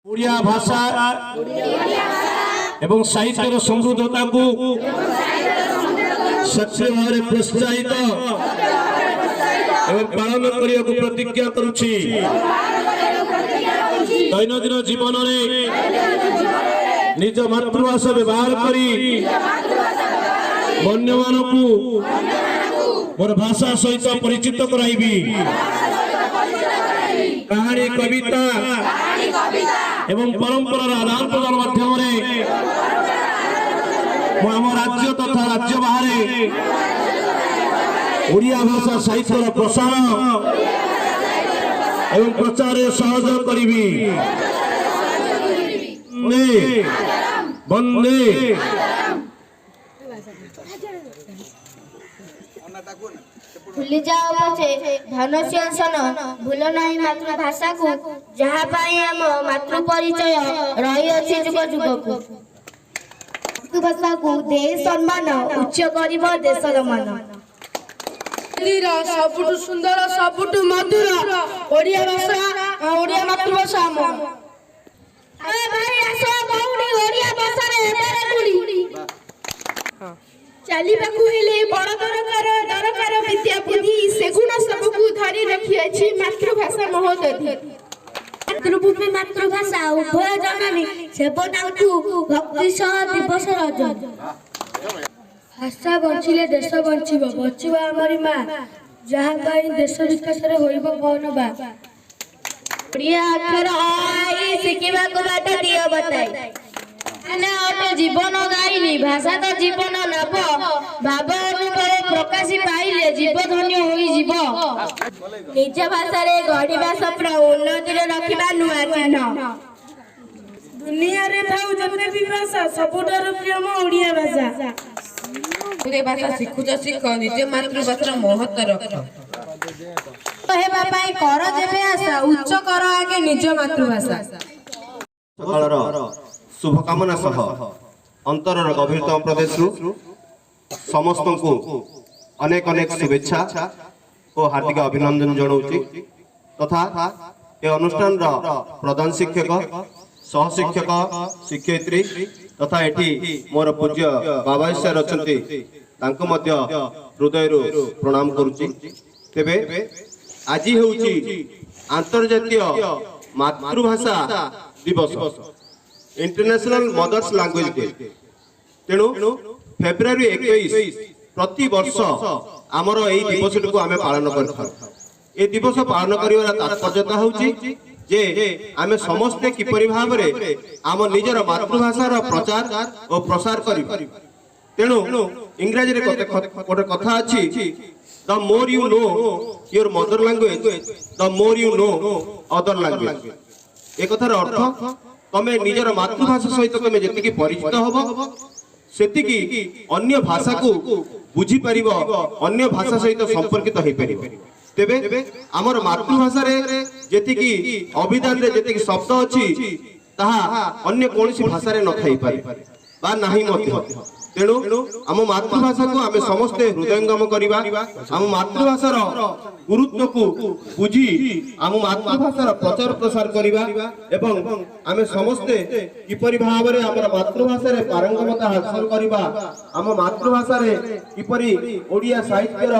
ओडिया भाषा एवं साहित्यर समृद्धता को सक्रिय भाव में प्रोत्साहित एवं पालन करने को प्रतिज्ञा करुछि। दैनंदिन जीवन में निज मातृभाषा व्यवहार करी अन्य मानकु मोर भाषा सहित परिचित कराइबी। कहानी कविता एवं परंपरार आदान प्रदान माध्यम आम राज्य तथा राज्य बाहर ओडिया भाषा साहित्यर प्रसार एवं प्रचार सहयोग करी। वंदे भूली जाओ पछे धनुष्यसन भूल नहीं मातृभाषा को जहाँ पाई आम मातृ परिचय रही अछि जुग जुग को। मातृभाषा को दे सम्मान उच्च करिब देशर मान। सबुठु सुंदर सबुठु मधुर ओडिया भाषा ओडिया मातृभाषा आम। ए भाई आसो बहुनी ओडिया भाषा रे एबारे गुडी चलिबाकू हेले बड़ दरकार विद्या बुद्धि से गुण सबकू धरी रखी अछि मातृभाषा महोदधि। मातृभूमि मातृभाषा उभय जननी सेवनाउठु भक्ति सह दिवस रजन। भाषा बंचिले देश बंचिब बचिबा हमरी मां जहाँ पाई देश विकास रे होइब कौन बा। ओडिया अक्षर आई शिखिबा को बाट दियो बताई ना ओटे जीवन गाइनी भाषा तो जीवन नब भाव अनुभव प्रकाश पाइले जीव धन्य होई जीव। निज भाषा रे गढ़िबा स्वप्न उन्नति रे रखिबा नुआ चिन्ह। दुनिया रे थाउ जते भी भाषा सबुठार प्रिय मो ओडिया भाषा। ओडिया भाषा शिखुच शिख निज मातृभाषार महत्व रख। हेबा पाई कर जेबे आशा उच्च कर आगे निज मातृभाषा। सकाळर शुभकामना सह अंतरर गभीरतम प्रदेश समस्त को अनेक अनेक शुभेच्छा और हार्दिक अभिनंदन जनाऊँगी तथा ए अनुष्ठान प्रधान शिक्षक सहशिक्षक शिक्षयित्री तथा एठी मोर पूज्य बाबा सर अच्छे हृदय प्रणाम करुच्ची। तेबे आज होउची अंतर्जातीय मातृभाषा दिवस इंटरनेशनल मदर्स लैंग्वेज डे। तेणु फेब्रुआरी 21 प्रति वर्ष आमर यही दिवस को आम पालन कर दिवस पालन कर तात्पर्यता होची जे आमे समस्ते किपरि भाव रे आम निजर मातृभाषार प्रचार और प्रसार करि। तेणु इंग्रजी रे गोटे कथा अछि the more you know your mother language the more you know other language. ए कथार अर्थ तमे निजर मातृभाषा सहित तमे जेतिकी परिचित होबो सेतिकी अन्य भाषा को बुझी परिबो अन्य भाषा सहित संपर्कित होई परिबो। तेबे हमर मातृभाषा रे जेतिकी अभिधान रे जेतिकी शब्द अछि ताहा अन्य कोनसी भाषा रे न थाई पारे बा नाही मते। तेणु आम मातृभाषा को आम समस्ते हृदयंगम करवा आम मातृभाषार गुरुत्व को बुझी आम मातृभाषार प्रचार प्रसार करवा एवं आम समस्ते किपरि भाव में आम मातृभाषा रे पारंगमता हासिल करवा आम मातृभाषा रे किपरि ओडिया साहित्यर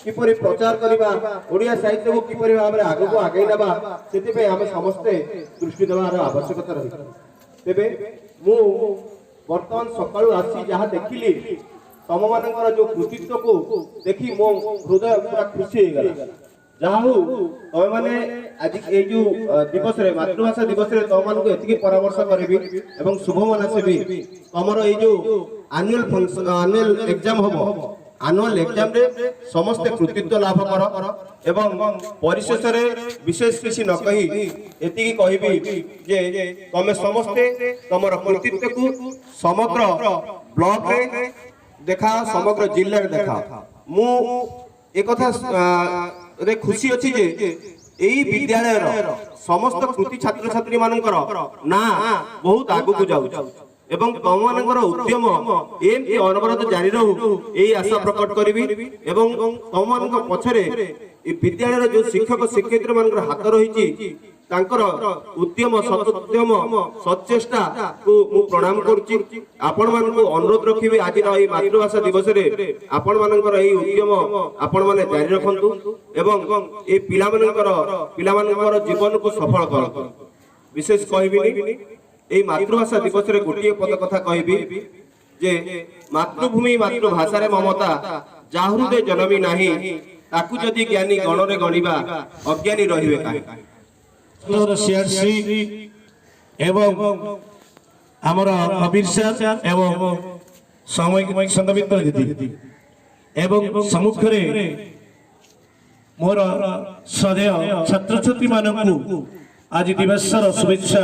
किपरि प्रचार करवा ओडिया साहित्य को किपरि भाव में आगो आगे नबा सेति आम समस्ते दृष्टि देवार आवश्यकता रही। तेबे मु वर्तमान सकाळु आसी जहाँ देखिली तम मानकर जो कृतित्व को देखी मो हृदय पूरा खुशी हो गला। जहाँ हो तमे माने आज ए जो दिवस रे मातृभाषा दिवस रे तम मान को एतिकी परामर्श करबी एवं शुभ मनासेबी तमर ए जो एनुअल एग्जाम होबो एनुअल एग्जाम रे समस्त कृतित्व लाभ कर एवं परिशेष रे विशेष किसी न कही एतिकी कहबी जे तमे समस्ते तमर कृतित्व को समग्र ब्लॉक रे देखा समग्र जिल्ला रे देखा। मु एक कथा रे खुशी अछि जे एई विद्यालय रो समस्त कृति छात्र छात्री मानकर ना बहुत आगु को जाउ एवं तमମାନଙ୍କର उद्यम एमती अनवरत जारी रहू यही आशा प्रकट करी तमମାନଙ୍କ पछरे विद्यालय जो शिक्षक शिक्षयित्री मान हाथ रही ତାଙ୍କର ଉଦ୍ୟମ ସଦୁଦ୍ୟମ ସଚେଷ୍ଟା କୁ ମୁଁ ପ୍ରଣାମ କରୁଛି। ଆପଣମାନଙ୍କୁ ଅନୁରୋଧ ରଖିବି ଆଜିର ଏଇ ମାତୃଭାଷା ଦିବସରେ ଆପଣମାନଙ୍କର ଏଇ ଉଦ୍ୟମ ଆପଣମାନେ ଜାରି ରଖନ୍ତୁ ଏବଂ ଏ ପିଲାମାନଙ୍କର ଜୀବନକୁ ସଫଳ କରନ୍ତୁ। ବିଶେଷ କହିବିନି ଏଇ ମାତୃଭାଷା ଦିବସରେ ଗୋଟିଏ ପଦ କଥା କହିବି ଯେ ମାତୃଭୂମି ମାତୃଭାଷାରେ ମମତା ଯାହା ହୃଦେ ଜନମି ନାହିଁ ତାକୁ ଯଦି ଜ୍ଞାନୀ ଗଣରେ ଗଣିବା ଅଜ୍ଞାନୀ ରହିବେ କାହିଁ। ସିଆରସି ଏବଂ ଆମର କବିର ସାର୍ ଏବଂ ସାମୟିକ ସଂଘମିତ୍ର ଦିଦି ଏବଂ ସମ୍ମୁଖରେ ମୋର ଶ୍ରଦ୍ଧେୟ ଛାତ୍ରଛାତ୍ରୀ ମାନଙ୍କୁ ଆଜି ଦିବସର ଶୁଭେଚ୍ଛା